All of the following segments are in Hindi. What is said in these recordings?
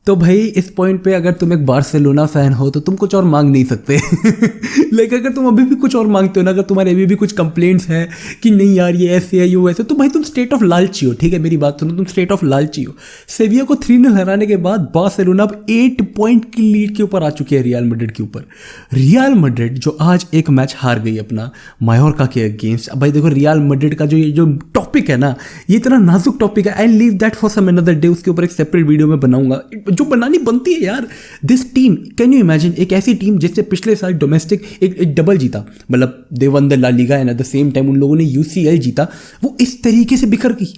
तो भाई इस पॉइंट पे अगर तुम एक बार्सिलोना फैन हो तो तुम कुछ और मांग नहीं सकते। लेकिन अगर तुम अभी भी कुछ और मांगते हो ना, अगर तुम्हारे अभी भी कुछ कंप्लेंट्स हैं कि नहीं यार ये ऐसे है ये वैसे, तो भाई तुम स्टेट ऑफ लालची हो। ठीक है, मेरी बात सुनो, तुम स्टेट ऑफ लालची हो। सेविया को 3-0 हराने के बाद बार्सिलोना अब 8 पॉइंट की लीड के ऊपर आ चुकी है रियल मैड्रिड के ऊपर। रियल मैड्रिड जो आज एक मैच हार गई अपना मायोर्का के अगेंस्ट। अब भाई देखो, रियल मैड्रिड का जो टॉपिक है ना, ये इतना नाजुक टॉपिक है। I leave that for some another day, उसके ऊपर एक सेपरेट वीडियो में बनाऊंगा जो बनानी बनती है यार। This team, can you imagine, एक ऐसी टीम जिससे पिछले साल डोमेस्टिक एक डबल जीता, मतलब they won the La Liga and at the same time उन लोगों ने यूसीएल जीता, वो इस तरीके से बिखर गई।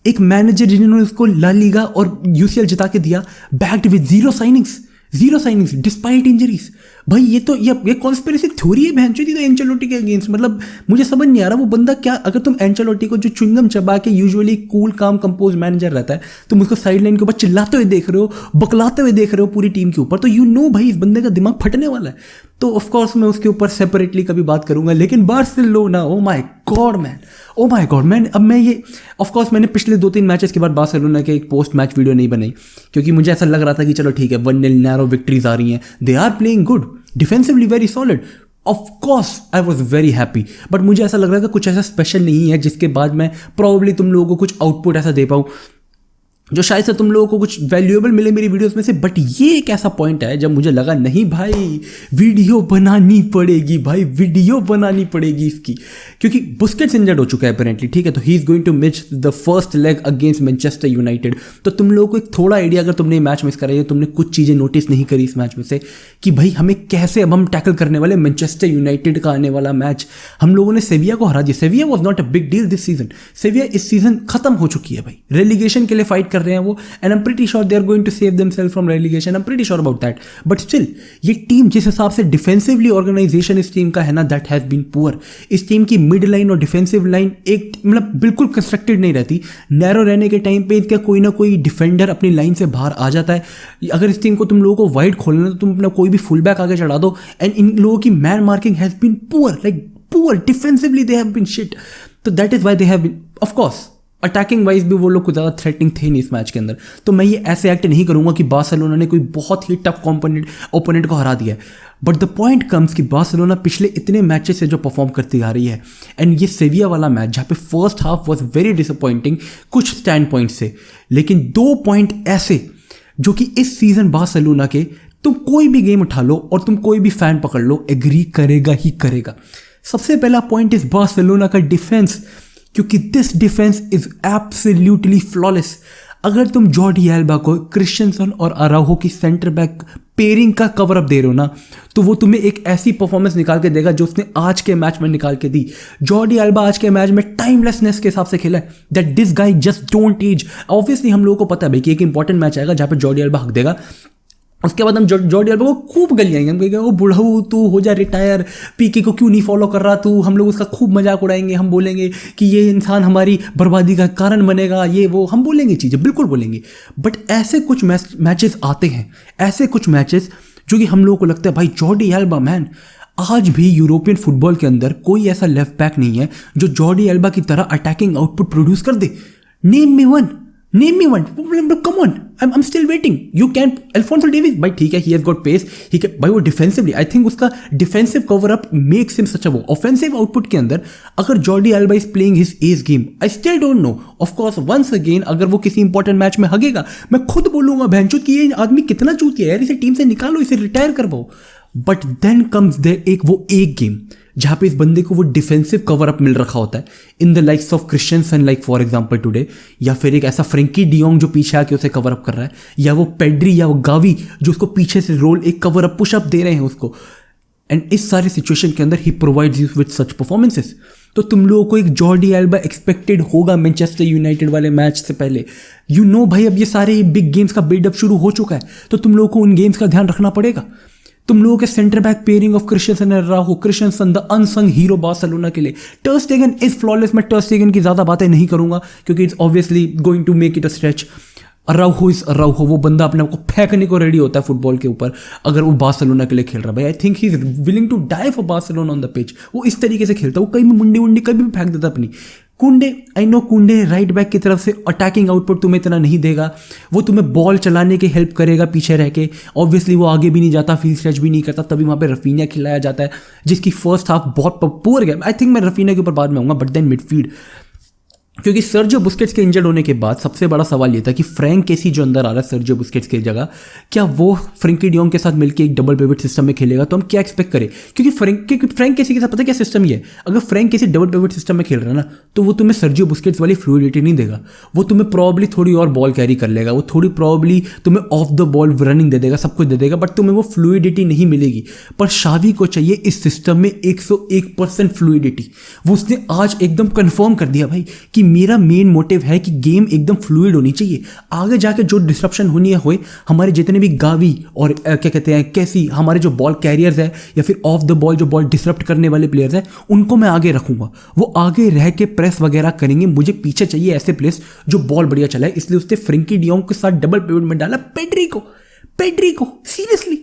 एक मैनेजर जिन्होंने उसको ला लीगा और यूसीएल जिता के दिया, backed with zero signings despite injuries. भाई ये तो ये कॉन्स्पिरेसी थ्योरी है बहन चोदी, तो एंचेलोटी के अगेंस्ट। मतलब मुझे समझ नहीं आ रहा वो बंदा क्या, अगर तुम एंचेलोटी को जो च्युइंगम चबा के यूजुअली कूल काम कंपोज मैनेजर रहता है, तुम उसको साइड लाइन के ऊपर चिल्लाते हुए देख रहे हो, बकलाते हुए देख रहे हो पूरी टीम के ऊपर, तो यू नो भाई इस बंदे का दिमाग फटने वाला है। तो ऑफकोर्स मैं उसके ऊपर सेपरेटली कभी बात करूंगा। लेकिन Barcelona, oh my God man, अब मैं ये ऑफकोर्स मैंने पिछले 2-3 मैचेस के बाद बार्सिलोना के एक पोस्ट मैच वीडियो नहीं बनाई, क्योंकि मुझे ऐसा लग रहा था कि चलो ठीक है 1-0 नैरो विक्ट्रीज आ रही हैं, they are playing good, defensively very solid. Of course I was very happy, but मुझे ऐसा लग रहा था कुछ ऐसा स्पेशल नहीं है जिसके बाद मैं प्रॉब्ली तुम लोगों को कुछ आउटपुट ऐसा दे पाऊँ जो शायद से तुम लोगों को कुछ वैल्यूएबल मिले मेरी वीडियोस में से। बट ये एक ऐसा पॉइंट है जब मुझे लगा नहीं भाई वीडियो बनानी पड़ेगी इसकी, क्योंकि बुस्केट्स इंजर्ड हो चुका है अपेरेंटली। ठीक है, तो he is going to miss the first leg against Manchester United. तो तुम लोगों को एक थोड़ा आइडिया, अगर तुमने मैच मिस करा है, तुमने कुछ चीज़ें नोटिस नहीं करी इस मैच में से, कि भाई हमें कैसे अब हम टैकल करने वाले मैनचेस्टर यूनाइटेड का आने वाला मैच। हम लोगों ने सेविया को हरा दिया। सेविया was not a big deal this season. सेविया इस सीजन खत्म हो चुकी है भाई, रेलीगेशन के लिए फाइट कर रहे हैं वो, and I am pretty sure they are going to save themselves from relegation. I am pretty sure about that. But still ये टीम जिस हिसाब से डिफेंसिवली ऑर्गेनाइजेशन इस टीम का है ना, दैट हैज बीन पुअर। इस टीम की मिड लाइन और डिफेंसिव लाइन एक मतलब बिल्कुल कंस्ट्रक्टेड नहीं रहती। नैरो रहने के टाइम पे इसका कोई ना कोई डिफेंडर अपनी लाइन से बाहर आ जाता है। अगर इस टीम को तुम लोगों को वाइड खोलना है तो तुम अपना कोई भी फुल बैक आगे चढ़ा दो। एंड इन लोगों की man marking has been poor defensively they have been shit. So that is why they have been, of course attacking wise भी वो लोग कुछ ज़्यादा थ्रेटनिंग थे नहीं इस मैच के अंदर। तो मैं ये ऐसे एक्ट नहीं करूंगा कि बार्सिलोना ने कोई बहुत ही टफ ओपोनेंट को हरा दिया है। बट द पॉइंट कम्स कि बार्सिलोना पिछले इतने मैचेस से जो परफॉर्म करती आ रही है, एंड ये सेविया वाला मैच जहाँ पे first half was very disappointing कुछ स्टैंड पॉइंट से, लेकिन 2 पॉइंट ऐसे जो कि इस सीजन बार्सिलोना के, तुम कोई भी गेम उठा लो और तुम कोई भी फैन पकड़ लो, एग्री करेगा ही करेगा। सबसे पहला पॉइंट इज बार्सिलोना का डिफेंस, क्योंकि this defence is absolutely flawless. अगर तुम जॉर्डी एल्बा को क्रिश्चियनसन और अराउहो की सेंटर बैक पेयरिंग का कवर अप दे रहे हो ना, तो वो तुम्हें एक ऐसी परफॉर्मेंस निकाल के देगा जो उसने आज के मैच में निकाल के दी। जॉर्डी एल्बा आज के मैच में टाइमलेसनेस के हिसाब से खेला है, that this guy just don't age. Obviously हम लोगों को पता है भाई कि एक इंपॉर्टेंट मैच आएगा जहाँ पे जॉर्डी एल्बा हक देगा। उसके बाद हम जॉर्डी एल्बा को खूब गलियाएंगे, हम कहेंगे वो बुढ़ऊ तू हो जा रिटायर, पीके को क्यों नहीं फॉलो कर रहा तू। हम लोग उसका खूब मजाक उड़ाएंगे, हम बोलेंगे कि ये इंसान हमारी बर्बादी का कारण बनेगा, ये वो हम बोलेंगे चीज़ें, बिल्कुल बोलेंगे। बट ऐसे कुछ मैचेस आते हैं, ऐसे कुछ मैचेस जो कि हम लोगों को लगता है भाई जॉर्डी एल्बा मैन, आज भी यूरोपियन फुटबॉल के अंदर कोई ऐसा लेफ्ट बैक नहीं है जो जॉर्डी एल्बा की तरह अटैकिंग आउटपुट प्रोड्यूस कर दे। Name me one, come on, I'm still waiting. You can't. Alphonso Davies, भाई ठीक है, he has got pace. He can, भाई वो डिफेंसिवली, I think उसका defensive cover up makes him such a वो। ऑफेंसिव आउटपुट के अंदर अगर Jordi Alba is playing his age game, I still don't know. Of course once again अगर वो किसी इंपॉर्टेंट मैच में हगेगा, मैं खुद बोलूंगा भैंचोद कि ये आदमी कितना चूतिया है यार, इसे टीम से निकालो, इसे रिटायर करवाओ। बट देन कम्स देयर एक गेम जहाँ पे इस बंदे को वो डिफेंसिव कवर अप मिल रखा होता है in the likes of Christiansen, like for example today, या फिर एक ऐसा फ्रेंकी डियोंग जो पीछे आके उसे कवर अप कर रहा है, या वो पेड्री या वो गावी जो उसको पीछे से रोल एक कवर अप पुश अप दे रहे हैं उसको। एंड इस सारे सिचुएशन के अंदर ही provides you with such performances. तो तुम लोगों को एक जॉर्डी एल्बा एक्सपेक्टेड होगा मैनचेस्टर यूनाइटेड वाले मैच से पहले। यू नो भाई अब ये सारे बिग गेम्स का बिल्डअप शुरू हो चुका है, तो तुम लोगों को उन गेम्स का ध्यान रखना पड़ेगा। तुम लोगों के centre back pairing of Christiansen और राहो, Christiansen the unsung hero Barcelona के लिए। टर स्टेगन इज फ्लॉलेस। मैं टर स्टेगन की ज़्यादा बातें नहीं करूंगा क्योंकि it's obviously going to make it a stretch. Araujo is Araujo, वो बंदा अपने आप को फेंकने को रेडी होता है फुटबॉल के ऊपर अगर वो बार्सिलोना के लिए खेल रहा है। भाई I think he is willing to die for Barcelona on the pitch. वो इस तरीके से खेलता है, वो कहीं भी मुंडी कभी भी फेंक देता अपनी। कुंडे, आई नो कुंडे राइट बैक की तरफ से अटैकिंग आउटपुट तुम्हें इतना नहीं देगा, वो तुम्हें बॉल चलाने की हेल्प करेगा पीछे रह के, ऑब्वियसली वो आगे भी नहीं जाता, फील्ड स्ट्रेच भी नहीं करता, तभी वहाँ पे रफीनिया खिलाया जाता है जिसकी फर्स्ट हाफ बहुत पुअर गया। आई थिंक मैं रफीनिया के ऊपर बाद में आऊँगा, बट देन मिडफील्ड, क्योंकि सर्जियो बुस्केट्स के इंजर्ड होने के बाद सबसे बड़ा सवाल ये था कि फ्रैंक केसी जो अंदर आ रहा है सर्जियो बुस्केट्स की जगह, क्या वो फ्रैंकी डियोंग के साथ मिलकर एक डबल पिवट सिस्टम में खेलेगा? तो हम क्या एक्सपेक्ट करें, क्योंकि फ्रैंक केसी के साथ पता है क्या सिस्टम ही है, अगर फ्रैंक केसी डबल पिवट सिस्टम में खेल रहा है ना, तो वो तुम्हें सर्जियो बुस्केट्स वाली फ्लूइडिटी नहीं देगा, वो तुम्हें प्रॉब्ली थोड़ी और बॉल कैरी कर लेगा, वो थोड़ी प्रॉब्ली तुम्हें ऑफ द बॉल रनिंग दे देगा, सब कुछ दे देगा, बट तुम्हें वो फ्लूइडिटी नहीं मिलेगी। पर शावी को चाहिए इस सिस्टम में 101% फ्लूइडिटी। वो उसने आज एकदम कन्फर्म कर दिया भाई कि मेरा मेन है कि गेम एकदम फ्लूइड होनी चाहिए, आगे जाके जो डिस्ट्रप्शन होनी है होए, हमारे जितने भी गावी और क्या कहते हैं कैसी हमारे जो बॉल कैरियर्स है या फिर ऑफ द बॉल जो बॉल डिसरप्ट करने वाले प्लेयर्स हैं, उनको मैं आगे रखूंगा, वो आगे रह के प्रेस वगैरह करेंगे, मुझे पीछे चाहिए ऐसे प्लेयर्स जो बॉल बढ़िया चलाए। इसलिए उसने फ्रैंकी डियोंग के साथ डबल पिवट में डाला पेड्री को सीरियसली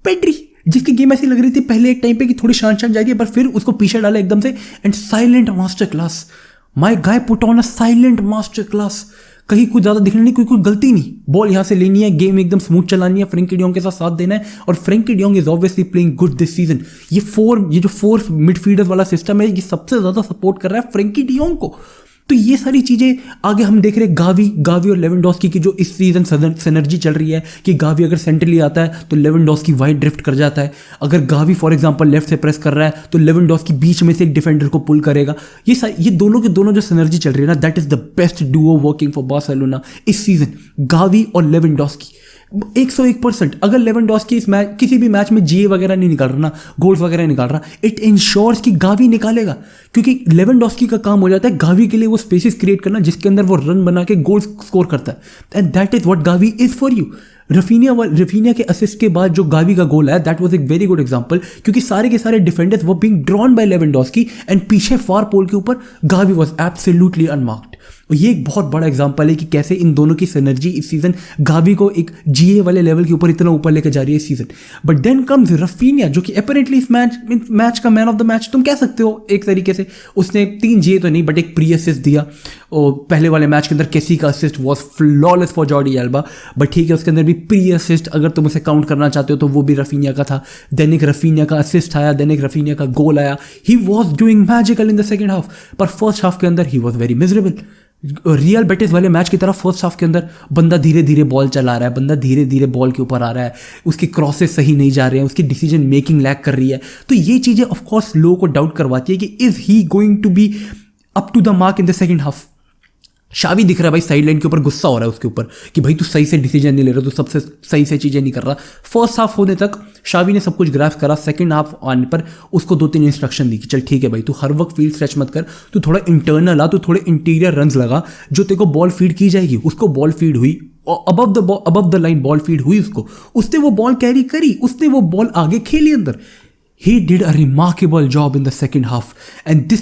पेड्री, जिसकी गेम ऐसी लग रही थी पहले एक टाइम पे कि थोड़ी शांत जा रही है, पर फिर उसको पीछे डाला एकदम से, and silent master class, my guy put on a silent master class. कहीं कुछ ज़्यादा दिखना नहीं, कोई गलती नहीं, बॉल यहाँ से लेनी है, गेम एकदम स्मूथ चलानी है, फ्रैंकी डियोंग के साथ देना है, और Frenkie de Jong is obviously playing good this season. ये जो फोर मिडफील्डर्स वाला सिस्टम है, ये सबसे ज़्यादा सपोर्ट कर रहा है फ्रैंकी डियोंग को। तो ये सारी चीज़ें आगे हम देख रहे हैं, गावी और लेवेंडोस्की की जो इस सीजन सिनर्जी चल रही है कि गावी अगर सेंट्रली आता है तो लेवेंडोस्की वाइड ड्रिफ्ट कर जाता है, अगर गावी फॉर एग्जांपल लेफ्ट से प्रेस कर रहा है तो लेवेंडोस्की बीच में से एक डिफेंडर को पुल करेगा। ये दोनों के दोनों जो सिनर्जी चल रही है ना, that is the best Duo working for Barcelona इस सीजन, गावी और लेवेंडोस्की 101%। अगर लेवेंडोस्की इस मैच किसी भी मैच में जीए वगैरह नहीं निकाल रहा ना, गोल्स वगैरह निकाल रहा, इट इंश्योर्स कि गावी निकालेगा, क्योंकि लेवेंडोस्की का काम हो जाता है गावी के लिए वो स्पेसेस क्रिएट करना जिसके अंदर वो रन बना के गोल्स स्कोर करता है, and that is what Gavi is for you. Raphinha के असिस्ट के बाद जो गावी का गोल है, दैट वाज एक वेरी गुड एग्जांपल, क्योंकि सारे के सारे डिफेंडर्स वो being drawn by Lewandowski, and पीछे फार पोल के ऊपर गावी वाज एब्सोल्युटली अनमार्क्ड। ये एक बहुत बड़ा एग्जांपल है कि कैसे इन दोनों की सिनर्जी इस सीजन गावी को एक जीए वाले लेवल के ऊपर इतना ऊपर लेकर जा रही है इस season. But then comes Raphinha, जो कि अपेरेंटली इस मैच का मैन ऑफ द मैच तुम कह सकते हो एक तरीके से। उसने 3 जीए तो नहीं बट एक प्री असिस्ट दिया, और पहले वाले मैच के अंदर केसी का assist was flawless for Jordi Elba, but ठीक है उसके अंदर भी प्री असिस्ट अगर तुम उसे काउंट करना चाहते हो तो वो भी रफीनिया का था। देन एक रफीनिया का असिस्ट आया, देन एक रफीनिया का गोल आया, he was doing magical in the second half, पर फर्स्ट हाफ के अंदर he was very miserable. Real Betis वाले मैच की तरह फर्स्ट हाफ के अंदर बंदा धीरे धीरे बॉल चला रहा है, बंदा धीरे धीरे बॉल के ऊपर आ रहा है, उसके क्रॉसेस सही नहीं जा रहे हैं, उसकी डिसीजन मेकिंग लैक कर रही है। तो ये चीज़ें ऑफकोर्स लोगों को डाउट करवाती है कि is he going to be up to the mark in the second half. Xavi दिख रहा है भाई साइड लाइन के ऊपर, गुस्सा हो रहा है उसके ऊपर कि भाई तू सही से डिसीजन नहीं ले रहा, तू सबसे सही से चीज़ें नहीं कर रहा। फर्स्ट हाफ होने तक शावी ने सब कुछ ग्रास्प करा, सेकंड हाफ आने पर उसको 2-3 इंस्ट्रक्शन दी कि चल ठीक है भाई, तू हर वक्त फील्ड स्ट्रेच मत कर, तू थोड़ा इंटरनल आ, तू थोड़े इंटीरियर रन्स लगा, जो तेरे को बॉल फीड की जाएगी। उसको बॉल फीड हुई, above the line ball feed हुई उसने वो बॉल कैरी करी, उसने वो बॉल आगे खेली अंदर। He did a remarkable job in the second half, and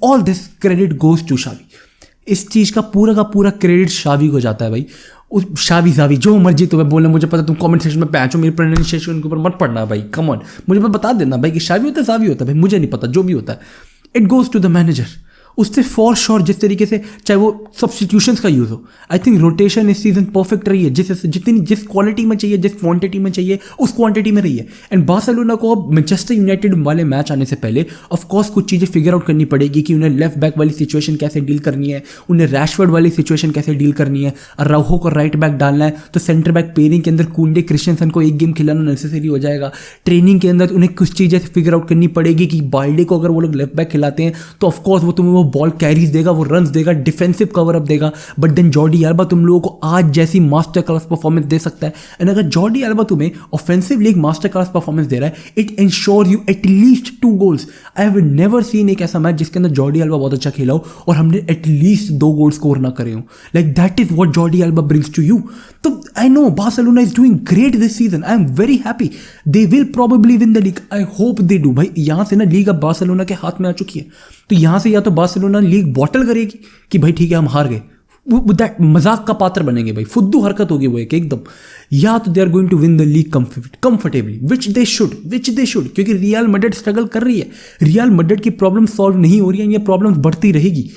all this credit goes to Xavi. इस चीज़ का पूरा क्रेडिट शावी को जाता है भाई। उस शावी जो मर्जी तुम्हें बोलना, मुझे पता तुम कमेंट सेक्शन में पैचो, मेरे प्रोनाउंसिएशन के ऊपर मत पढ़ना भाई, कम ऑन, मुझे बता देना भाई कि शावी होता है शावी होता है भाई, मुझे नहीं पता, जो भी होता है it goes to the manager. उससे फॉर श्योर जिस तरीके से चाहे वो सब्स्टिट्यूशंस का यूज़ हो, आई थिंक रोटेशन इस सीजन परफेक्ट रही है, जिस क्वालिटी में चाहिए, जिस क्वांटिटी में चाहिए उस क्वांटिटी में रही है। एंड बार्सिलोना को अब मैनचेस्टर यूनाइटेड वाले मैच आने से पहले ऑफकोर्स कुछ चीज़ें फिगर आउट करनी पड़ेगी कि उन्हें लेफ्ट बैक वाली सिचुएशन कैसे डील करनी है, उन्हें रैशफोर्ड वाली सिचुएशन कैसे डील करनी है, राउहो को राइट बैक डालना है तो सेंटर बैक पेयरिंग के अंदर कुंडे क्रिश्चियनसन को एक गेम खिलाना नेसेसरी हो जाएगा। ट्रेनिंग के अंदर उन्हें कुछ चीज़ें फिगर आउट करनी पड़ेगी कि बाल्डे को अगर वो लोग लेफ्ट बैक खिलाते हैं तो ऑफकोर्स वो तुम्हें वो बॉल कैरीज देगा, वो रन्स देगा, डिफेंसिव कवर अप देगा। बट देन जॉर्डी एल्बा तुम लोगों को आज जैसी मास्टर क्लास परफॉर्मेंस दे सकता है, एंड अगर जॉर्डी एल्बा तुम्हें offensive league master class performance दे रहा है, it insure you at least 2 goals. I have never seen एक ऐसा मैच जिसके अंदर जॉर्डी एल्बा बहुत अच्छा खेला हो और हमने एटलीस्ट 2 गोल स्कोर ना करे हो। Like that is what Jordi Alba brings to you. तो I know Barcelona is doing great this season, I am very happy, they will probably win the league, I hope they do. भाई यहाँ से ना लीग अब बार्सिलोना के हाथ में आ चुकी है, तो यहाँ से या तो बार्सिलोना लीग बॉटल करेगी कि भाई ठीक है हम हार गए, दैट मजाक का पात्र बनेंगे भाई, फुद्दू हरकत होगी वो एक एकदम, या तो they are going to win the league comfortably, which they should, क्योंकि रियल मैड्रिड स्ट्रगल कर रही है, रियल मैड्रिड की प्रॉब्लम सॉल्व नहीं हो रही है, ये प्रॉब्लम बढ़ती रहेगी।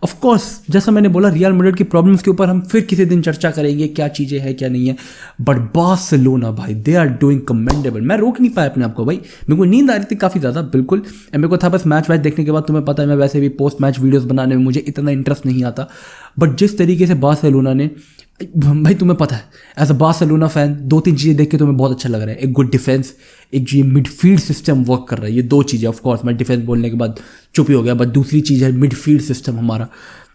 ऑफ कोर्स जैसा मैंने बोला रियल मैड्रिड की प्रॉब्लम्स के ऊपर हम फिर किसी दिन चर्चा करेंगे, क्या चीज़ें हैं क्या नहीं है, बट बार्सिलोना भाई दे आर डूइंग कमेंडेबल। मैं रोक नहीं पाया अपने आप को भाई, मेरे को नींद आ रही थी काफ़ी ज़्यादा बिल्कुल, मेरे को था बस मैच देखने के बाद, तुम्हें पता है मैं वैसे भी पोस्ट मैच वीडियोज़ बनाने में मुझे इतना इंटरेस्ट नहीं आता, बट जिस तरीके से बार्सिलोना ने, भाई तुम्हें पता है एज अ बार्सिलोना फैन 2-3 चीज़ें देख के तुम्हें बहुत अच्छा लग रहा है। एक गुड डिफेंस, एक जो ये मिडफील्ड सिस्टम वर्क कर रहा है, ये 2 चीज़ें। ऑफ कोर्स मैं डिफेंस बोलने के बाद चुप ही हो गया, बट दूसरी चीज़ है मिडफील्ड सिस्टम हमारा।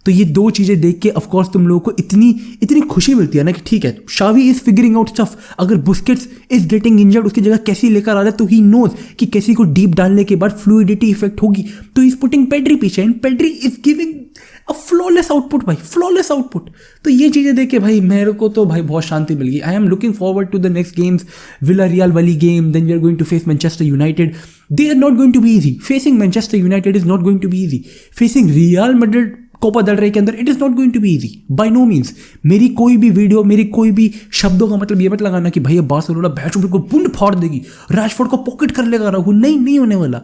तो ये 2 चीज़ें देख के ऑफ कोर्स तुम लोगों को इतनी खुशी मिलती है ना कि ठीक है शावी इज फिगरिंग आउट स्टफ। अगर बुस्केट्स इज गेटिंग इंजर्ड, उसकी जगह कैसी लेकर आ रहा है, तो ही नोज कि कैसी को डीप डालने के बाद फ्लूइडिटी इफेक्ट होगी, तो इज पुटिंग पेड्री पीछे and Pedri is giving a flawless output भाई, फ्लॉलेस आउटपुट। तो ये चीज़ें देख के भाई मेरे को तो भाई बहुत शांति मिल गई। I am looking forward to the next games, Villarreal वाली game, then we are going to face Manchester United. They are not going to be easy. Facing Manchester United is not going to be easy. Facing Real Madrid Copa del Rey के अंदर it is not going to be easy by no means. मेरी कोई भी वीडियो, मेरी कोई भी शब्दों का मतलब ये मत लगाना कि भाई ये बार्सिलोना बैचो को बुंड फाड़ देगी, रैशफोर्ड को पॉकेट कर लेगा, रहू नहीं होने वाला।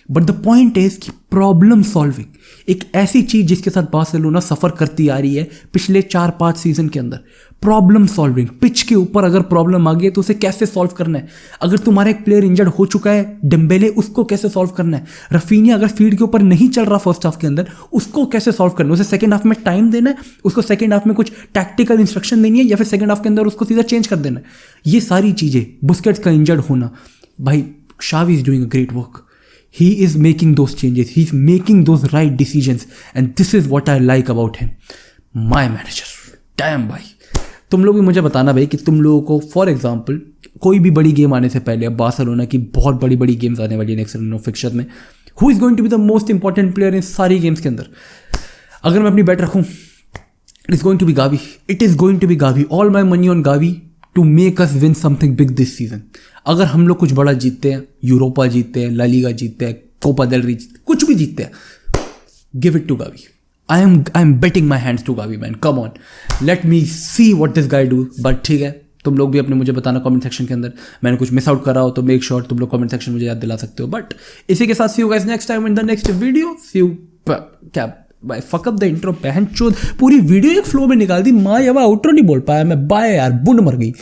बट द पॉइंट इज कि प्रॉब्लम सॉल्विंग एक ऐसी चीज जिसके साथ बार्सिलोना सफर करती आ रही है पिछले 4-5 सीजन के अंदर। प्रॉब्लम सॉल्विंग, पिच के ऊपर अगर प्रॉब्लम आ गई है तो उसे कैसे सॉल्व करना है। अगर तुम्हारा एक प्लेयर इंजर्ड हो चुका है डेम्बेले, उसको कैसे सॉल्व करना है। रफीनिया अगर फील्ड के ऊपर नहीं चल रहा फर्स्ट हाफ के अंदर, उसको कैसे सॉल्व करना है। उसे सेकंड हाफ में टाइम देना है, उसको सेकंड हाफ में कुछ टैक्टिकल इंस्ट्रक्शन देनी है, या फिर सेकंड हाफ के अंदर उसको सीधा चेंज कर देना है। ये सारी चीज़ें, बुस्केट्स का इंजर्ड होना, भाई Xavi is doing a great work. He is making those changes. He's making those right decisions. And this is what I like about him. My manager. Damn भाई। तुम लोग भी मुझे बताना भाई कि तुम लोगों को फॉर एग्जांपल कोई भी बड़ी गेम आने से पहले, अब बार्सिलोना की बहुत बड़ी बड़ी गेम्स आने वाली है नेक्स्ट रन ऑफ फिक्चर में, who is going to be the most important player in सारी गेम्स के अंदर। अगर मैं अपनी बैट रखूँ, it is going to be Gavi. It is going to be Gavi. All my money on Gavi to make us win something big this season. अगर हम लोग कुछ बड़ा जीतते हैं, यूरोपा जीतते हैं, ला लीगा जीतते हैं, कोपा डेल रे जीतते, कुछ भी जीतते हैं, give it to Gavi. I am betting my hands to Gavi man, come on, let me see what this guy do. But ठीक है, तुम लोग भी अपने मुझे बताना कमेंट सेक्शन के अंदर, मैंने कुछ मिस आउट करा हो तो मेक श्योर तुम लोग कमेंट सेक्शन मुझे याद दिला सकते हो। बट इसी के साथ see you guys next time in the next video. See you क्या भाई, फक अप द इंट्रो, बहन चोद पूरी वीडियो एक फ्लो में निकाल दी। माँ यावा आउट्रो नहीं बोल पाया मैं, बाय यार, बुंड मर गई।